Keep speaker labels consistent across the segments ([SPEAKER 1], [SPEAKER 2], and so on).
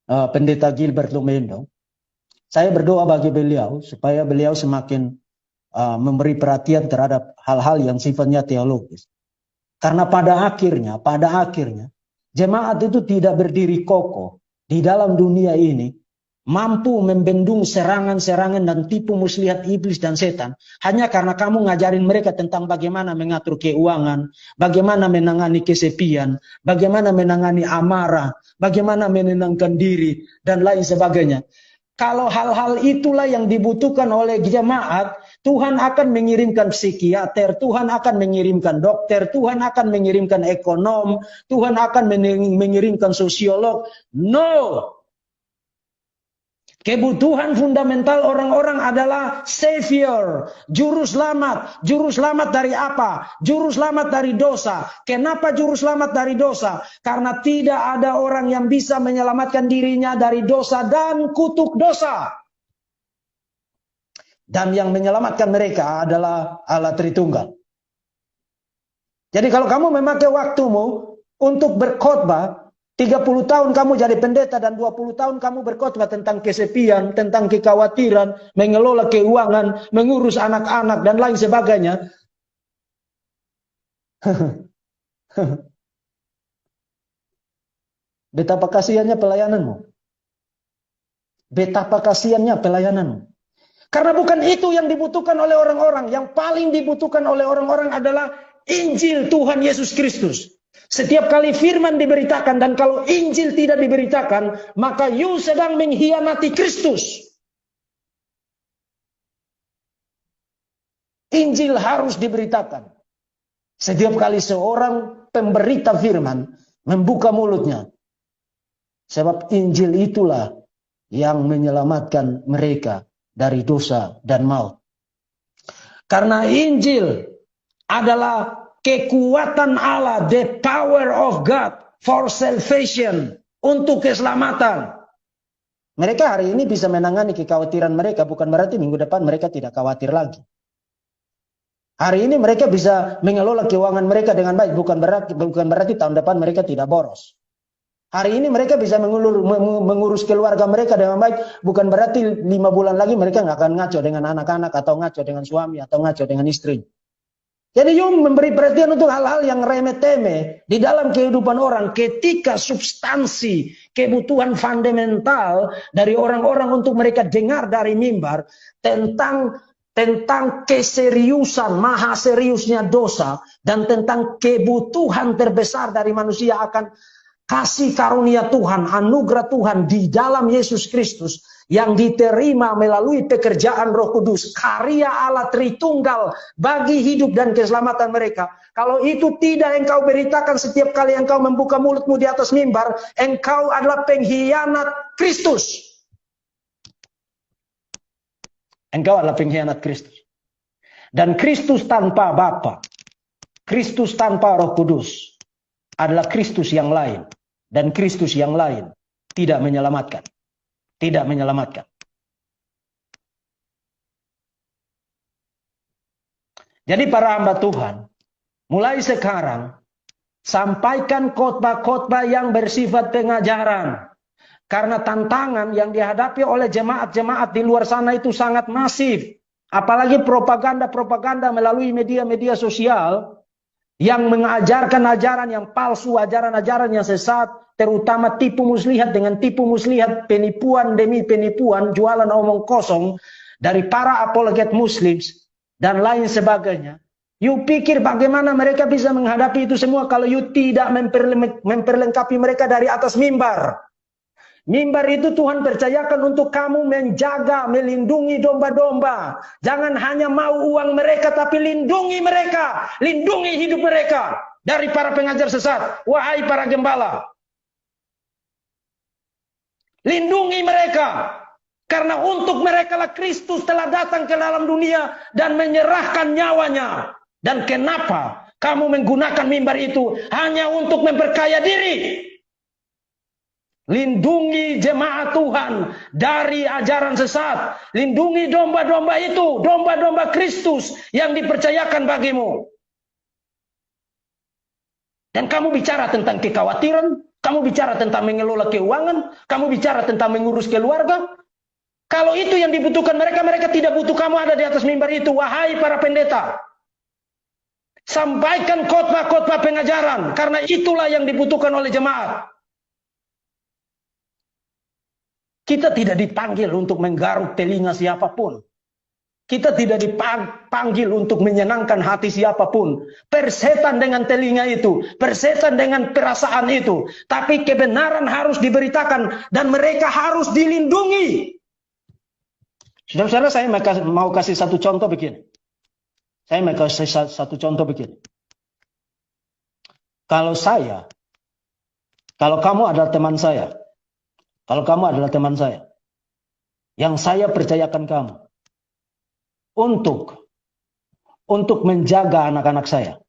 [SPEAKER 1] Pendeta Gilbert Lumendo. Saya berdoa bagi beliau supaya beliau semakin memberi perhatian terhadap hal-hal yang sifatnya teologis. Karena pada akhirnya jemaat itu tidak berdiri kokoh di dalam dunia ini, mampu membendung serangan-serangan dan tipu muslihat iblis dan setan hanya karena kamu ngajarin mereka tentang bagaimana mengatur keuangan, bagaimana menangani kesepian, bagaimana menangani amarah, bagaimana menenangkan diri dan lain sebagainya. Kalau hal-hal itulah yang dibutuhkan oleh jemaat, Tuhan akan mengirimkan psikiater, Tuhan akan mengirimkan dokter, Tuhan akan mengirimkan ekonom, Tuhan akan mengirimkan sosiolog. No. Kebutuhan fundamental orang-orang adalah Savior, juru selamat. Juru selamat dari apa? Juru selamat dari dosa. Kenapa juru selamat dari dosa? Karena tidak ada orang yang bisa menyelamatkan dirinya dari dosa dan kutuk dosa. Dan yang menyelamatkan mereka adalah Allah Tritunggal. Jadi kalau kamu memakai waktumu untuk berkhotbah, 30 tahun kamu jadi pendeta dan 20 tahun kamu berkhotbah tentang kesepian, tentang kekhawatiran, mengelola keuangan, mengurus anak-anak dan lain sebagainya. Betapa kasihannya pelayananmu. Betapa kasihannya pelayananmu. Karena bukan itu yang dibutuhkan oleh orang-orang. Yang paling dibutuhkan oleh orang-orang adalah Injil Tuhan Yesus Kristus. Setiap kali firman diberitakan dan kalau Injil tidak diberitakan, maka you sedang mengkhianati Kristus. Injil harus diberitakan. Setiap kali seorang pemberita firman membuka mulutnya. Sebab Injil itulah yang menyelamatkan mereka dari dosa dan maut. Karena Injil adalah kekuatan Allah, the power of God for salvation, untuk keselamatan. Mereka hari ini bisa menangani kekhawatiran mereka, bukan berarti minggu depan mereka tidak khawatir lagi. Hari ini mereka bisa mengelola keuangan mereka dengan baik, bukan berarti tahun depan mereka tidak boros. Hari ini mereka bisa mengurus keluarga mereka dengan baik, bukan berarti 5 bulan lagi mereka nggak akan ngaco dengan anak-anak, atau ngaco dengan suami, atau ngaco dengan istri. Jadi you memberi perhatian untuk hal-hal yang remeh-temeh di dalam kehidupan orang ketika substansi kebutuhan fundamental dari orang-orang untuk mereka dengar dari mimbar tentang keseriusan, maha seriusnya dosa dan tentang kebutuhan terbesar dari manusia akan kasih karunia Tuhan, anugerah Tuhan di dalam Yesus Kristus yang diterima melalui pekerjaan Roh Kudus, karya Allah Tritunggal bagi hidup dan keselamatan mereka. Kalau itu tidak engkau beritakan setiap kali engkau membuka mulutmu di atas mimbar, engkau adalah pengkhianat Kristus. Engkau adalah pengkhianat Kristus. Dan Kristus tanpa Bapa, Kristus tanpa Roh Kudus adalah Kristus yang lain. Dan Kristus yang lain tidak menyelamatkan. Tidak menyelamatkan. Jadi para hamba Tuhan, mulai sekarang sampaikan khotbah-khotbah yang bersifat pengajaran. Karena tantangan yang dihadapi oleh jemaat-jemaat di luar sana itu sangat masif. Apalagi propaganda-propaganda melalui media-media sosial yang mengajarkan ajaran yang palsu, ajaran-ajaran yang sesat, terutama tipu muslihat dengan tipu muslihat, penipuan demi penipuan, jualan omong kosong dari para apologet muslims dan lain sebagainya. You pikir bagaimana mereka bisa menghadapi itu semua kalau you tidak memperlengkapi mereka dari atas mimbar. Mimbar itu Tuhan percayakan untuk kamu menjaga, melindungi domba-domba. Jangan hanya mau uang mereka, tapi lindungi mereka. Lindungi hidup mereka dari para pengajar sesat. Wahai para gembala, lindungi mereka. Karena untuk mereka lah Kristus telah datang ke dalam dunia dan menyerahkan nyawanya. Dan kenapa kamu menggunakan mimbar itu hanya untuk memperkaya diri? Lindungi jemaat Tuhan dari ajaran sesat. Lindungi domba-domba itu, domba-domba Kristus yang dipercayakan bagimu. Dan kamu bicara tentang kekhawatiran, Kamu bicara tentang mengelola keuangan, kamu bicara tentang mengurus keluarga. Kalau itu yang dibutuhkan mereka, mereka tidak butuh kamu ada di atas mimbar itu. Wahai para pendeta, sampaikan khotbah-khotbah pengajaran, karena itulah yang dibutuhkan oleh jemaat. Kita tidak dipanggil untuk menggaruk telinga siapapun. Kita tidak dipanggil untuk menyenangkan hati siapapun. Persetan dengan telinga itu, persetan dengan perasaan itu. Tapi kebenaran harus diberitakan dan mereka harus dilindungi. Saudara-saudara, saya mau kasih satu contoh begini. Saya mau kasih satu contoh begini. Kalau kamu adalah teman saya, yang saya percayakan kamu untuk menjaga anak-anak saya.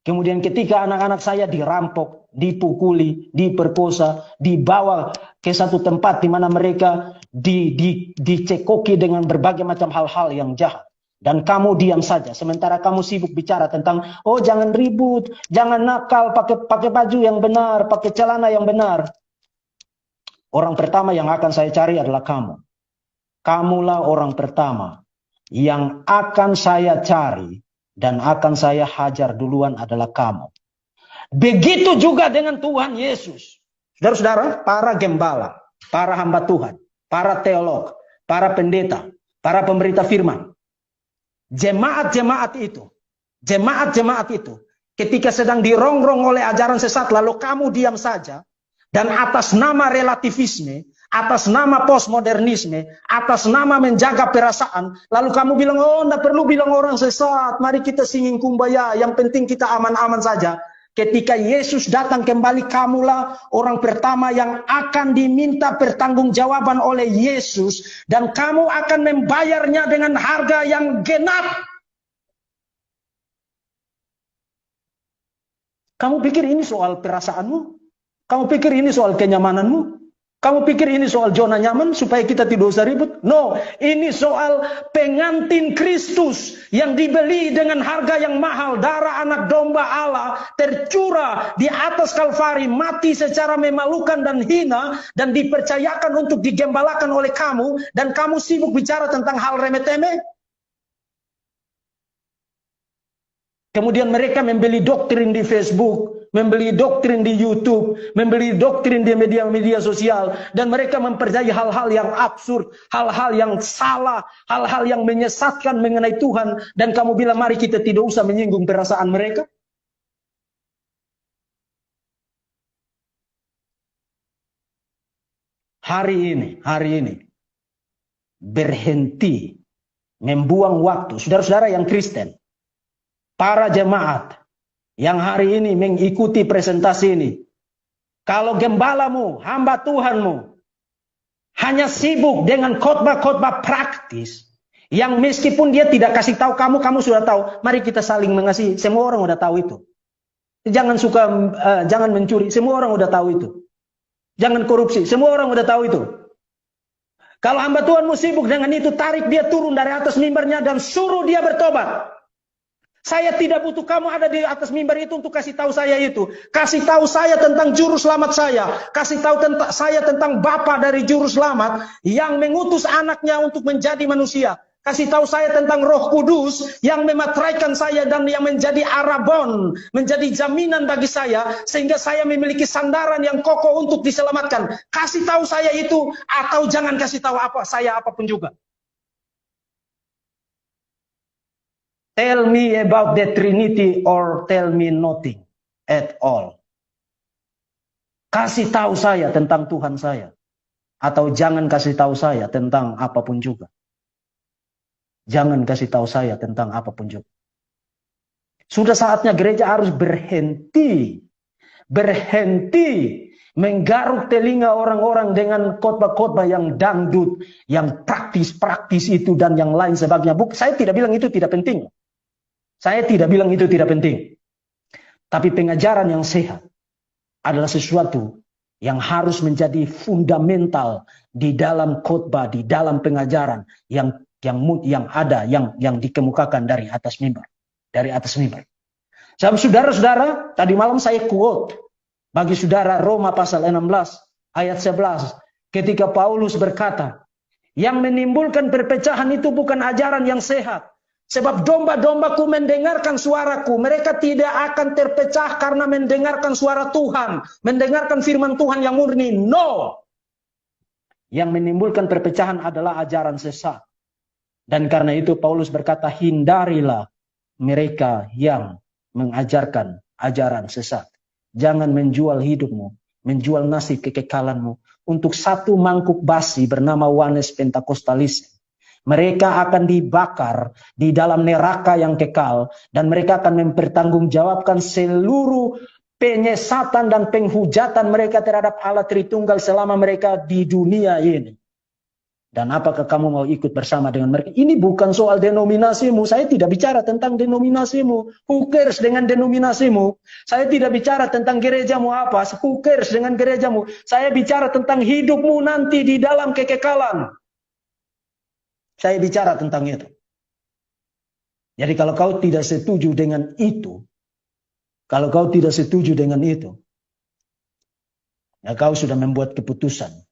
[SPEAKER 1] Kemudian ketika anak-anak saya dirampok, dipukuli, diperkosa, dibawa ke satu tempat di mana mereka dicekoki dengan berbagai macam hal-hal yang jahat. Dan kamu diam saja, sementara kamu sibuk bicara tentang, oh jangan ribut, jangan nakal, pakai baju yang benar, pakai celana yang benar. Orang pertama yang akan saya cari adalah kamu. Kamulah orang pertama yang akan saya cari dan akan saya hajar duluan adalah kamu. Begitu juga dengan Tuhan Yesus. Saudara-saudara, para gembala, para hamba Tuhan, para teolog, para pendeta, para pemberita firman. Jemaat-jemaat itu, ketika sedang dirongrong oleh ajaran sesat, lalu kamu diam saja, dan atas nama relativisme, atas nama postmodernisme, atas nama menjaga perasaan, lalu kamu bilang, oh tidak perlu bilang orang sesat, mari kita singing kumbaya, yang penting kita aman-aman saja. Ketika Yesus datang kembali, kamulah orang pertama yang akan diminta pertanggungjawaban oleh Yesus, dan kamu akan membayarnya dengan harga yang genap. Kamu pikir ini soal perasaanmu? Kamu pikir ini soal kenyamananmu? Kamu pikir ini soal zona nyaman supaya kita tidak usah ribut? No, ini soal pengantin Kristus yang dibeli dengan harga yang mahal. Darah anak domba Allah tercurah di atas Kalvari, mati secara memalukan dan hina, dan dipercayakan untuk digembalakan oleh kamu, dan kamu sibuk bicara tentang hal remeh-temeh. Kemudian mereka membeli doktrin di Facebook, membeli doktrin di YouTube, membeli doktrin di media-media sosial, dan mereka mempercayai hal-hal yang absurd, hal-hal yang salah, hal-hal yang menyesatkan mengenai Tuhan, dan kamu bilang mari kita tidak usah menyinggung perasaan mereka. Hari ini berhenti membuang waktu, saudara-saudara yang Kristen, para jemaat yang hari ini mengikuti presentasi ini. Kalau gembalamu, hamba Tuhanmu, hanya sibuk dengan khotbah-khotbah praktis, yang meskipun dia tidak kasih tahu kamu, kamu sudah tahu. Mari kita saling mengasihi. Semua orang udah tahu itu. Jangan mencuri. Semua orang udah tahu itu. Jangan korupsi. Semua orang udah tahu itu. Kalau hamba Tuhanmu sibuk dengan itu, tarik dia turun dari atas mimbarnya dan suruh dia bertobat. Saya tidak butuh kamu ada di atas mimbar itu untuk kasih tahu saya itu. Kasih tahu saya tentang juru selamat saya. Kasih tahu saya tentang Bapa dari juru selamat yang mengutus anaknya untuk menjadi manusia. Kasih tahu saya tentang Roh Kudus yang memateraikan saya dan yang menjadi arabon, menjadi jaminan bagi saya sehingga saya memiliki sandaran yang kokoh untuk diselamatkan. Kasih tahu saya itu, atau jangan kasih tahu saya apapun juga. Tell me about the Trinity or tell me nothing at all. Kasih tahu saya tentang Tuhan saya, atau jangan kasih tahu saya tentang apapun juga. Jangan kasih tahu saya tentang apapun juga. Sudah saatnya gereja harus berhenti menggaruk telinga orang-orang dengan khotbah-khotbah yang dangdut, yang praktis-praktis itu dan yang lain sebagainya. Saya tidak bilang itu tidak penting. Saya tidak bilang itu tidak penting. Tapi pengajaran yang sehat adalah sesuatu yang harus menjadi fundamental di dalam khotbah, di dalam pengajaran yang dikemukakan dari atas mimbar. Saudara-saudara, tadi malam saya quote bagi saudara Roma pasal 16 ayat 11. Ketika Paulus berkata, yang menimbulkan perpecahan itu bukan ajaran yang sehat. Sebab domba-dombaku mendengarkan suaraku. Mereka tidak akan terpecah karena mendengarkan suara Tuhan. Mendengarkan firman Tuhan yang murni. No. Yang menimbulkan perpecahan adalah ajaran sesat. Dan karena itu Paulus berkata, hindarilah mereka yang mengajarkan ajaran sesat. Jangan menjual hidupmu, menjual nasib kekekalanmu untuk satu mangkuk basi bernama Wanes Pentakostalisme. Mereka akan dibakar di dalam neraka yang kekal dan mereka akan mempertanggungjawabkan seluruh penyesatan dan penghujatan mereka terhadap Allah Tritunggal selama mereka di dunia ini. Dan apakah kamu mau ikut bersama dengan mereka? Ini bukan soal denominasimu. Saya tidak bicara tentang denominasimu. Who cares dengan denominasimu? Saya tidak bicara tentang gerejamu apa. Who cares dengan gerejamu? Saya bicara tentang hidupmu nanti di dalam kekekalan. Saya bicara tentang itu. Jadi kalau kau tidak setuju dengan itu, kalau kau tidak setuju dengan itu, ya kau sudah membuat keputusan.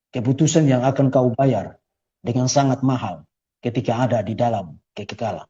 [SPEAKER 1] Keputusan yang akan kau bayar dengan sangat mahal ketika ada di dalam kekekalan.